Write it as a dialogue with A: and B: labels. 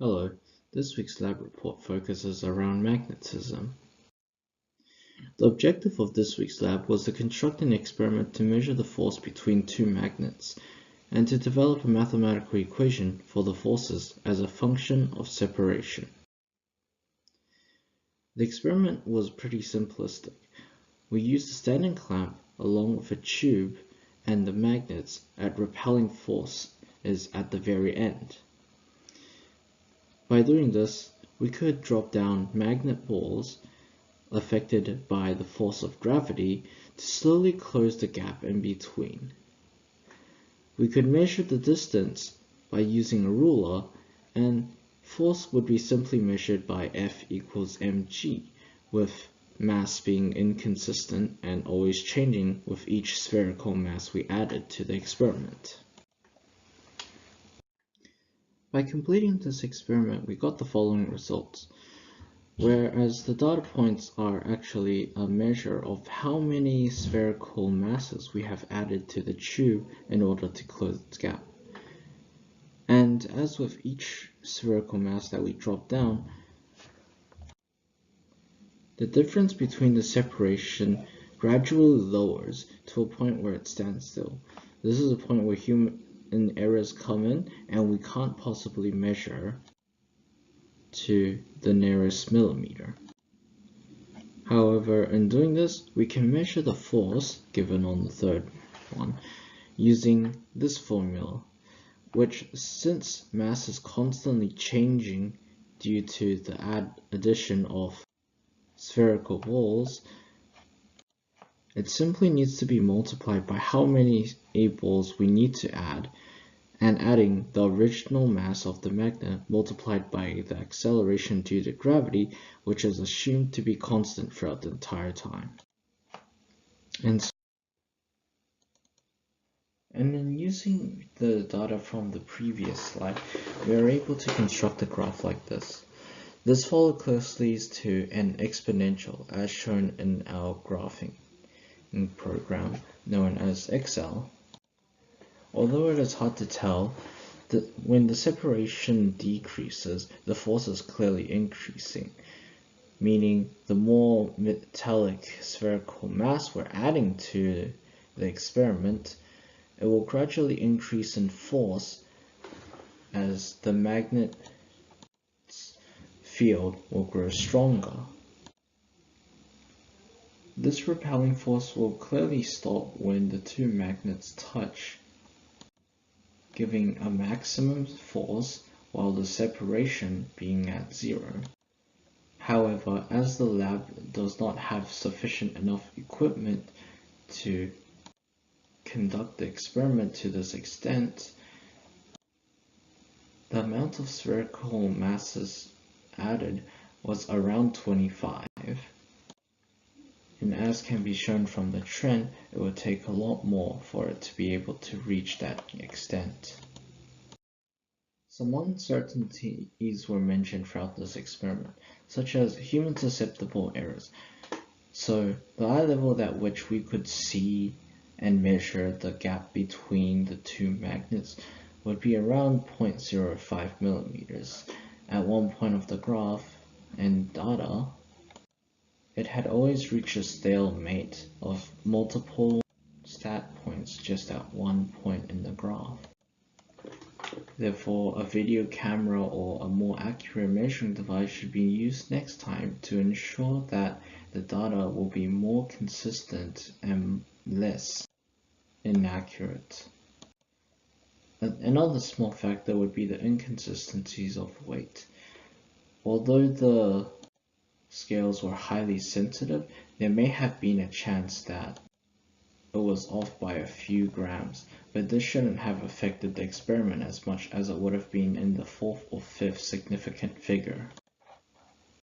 A: Hello, this week's lab report focuses around magnetism. The objective of this week's lab was to construct an experiment to measure the force between two magnets and to develop a mathematical equation for the forces as a function of separation. The experiment was pretty simplistic. We used a standing clamp along with a tube and the magnets at repelling force is at the very end. By doing this, we could drop down magnet balls affected by the force of gravity to slowly close the gap in between. We could measure the distance by using a ruler, and force would be simply measured by F equals mg, with mass being inconsistent and always changing with each spherical mass we added to the experiment. By completing this experiment, we got the following results, whereas the data points are actually a measure of how many spherical masses we have added to the tube in order to close its gap. And as with each spherical mass that we drop down, the difference between the separation gradually lowers to a point where it stands still. This is a point where human errors come in and we can't possibly measure to the nearest millimeter. However, in doing this, we can measure the force given on the third one using this formula, which, since mass is constantly changing due to the addition of spherical balls, it simply needs to be multiplied by how many balls we need to add, and adding the original mass of the magnet multiplied by the acceleration due to gravity, which is assumed to be constant throughout the entire time. And then using the data from the previous slide, we are able to construct a graph like this. This follows closely to an exponential as shown in our graphing program known as Excel. Although it is hard to tell, when the separation decreases, the force is clearly increasing, meaning the more metallic spherical mass we're adding to the experiment, it will gradually increase in force as the magnet's field will grow stronger. This repelling force will clearly stop when the two magnets touch, giving a maximum force while the separation being at 0. However, as the lab does not have sufficient enough equipment to conduct the experiment to this extent, the amount of spherical masses added was around 25. And as can be shown from the trend, it would take a lot more for it to be able to reach that extent. Some uncertainties were mentioned throughout this experiment, such as human susceptible errors. So the eye level at which we could see and measure the gap between the two magnets would be around 0.05 millimeters. At one point of the graph and data, it had always reached a stalemate of multiple stat points just at one point in the graph. Therefore, a video camera or a more accurate measuring device should be used next time to ensure that the data will be more consistent and less inaccurate. Another small factor would be the inconsistencies of weight. Although the scales were highly sensitive, there may have been a chance that it was off by a few grams, but this shouldn't have affected the experiment as much as it would have been in the fourth or fifth significant figure.